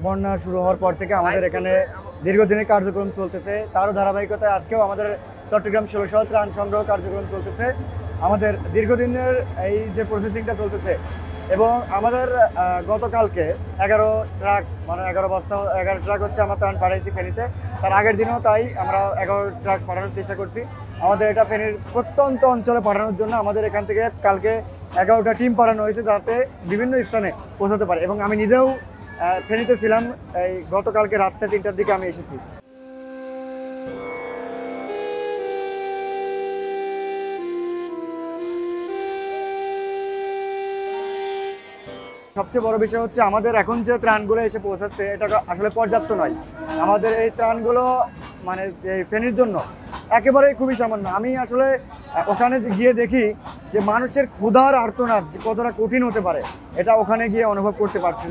বন্যা শুরু হওয়ার পর থেকে আমাদের এখানে দীর্ঘদিনের কার্যক্রম চলতেছে। তারও ধারাবাহিকতায় আজকেও আমাদের চট্টগ্রাম ১৬০০ ত্রাণ সংগ্রহ কার্যক্রম চলতেছে। আমাদের দীর্ঘদিনের এই যে প্রসেসিংটা চলতেছে এবং আমাদের গতকালকে ১১ ট্রাক মানে ১১ ট্রাক হচ্ছে আমরা ত্রাণ পাঠাইছি ফেনীতে। তার আগের দিনও তাই আমরা ১১ ট্রাক পাঠানোর চেষ্টা করছি। আমাদের এটা ফেনীর প্রত্যন্ত অঞ্চলে পাঠানোর জন্য আমাদের এখান থেকে কালকে ১১টা টিম পাঠানো হয়েছে যাতে বিভিন্ন স্থানে পৌঁছাতে পারে এবং আমি নিজেও ফেনীতে ছিলাম। এই গতকালকে রাত্রে ৩টার দিকে আমি এসেছি। সবচেয়ে বড় বিষয় হচ্ছে আমাদের এখন যে ত্রাণগুলো এসে পৌঁছাচ্ছে এটা আসলে পর্যাপ্ত নয়। আমাদের এই ত্রাণগুলো মানে এই ফেনীর জন্য একেবারেই খুবই সামান্য। আমি আসলে ওখানে গিয়ে দেখি যে মানুষের ক্ষুধার আর্তনাদ কতটা কঠিন হতে পারে এটা ওখানে গিয়ে অনুভব করতে পারছি।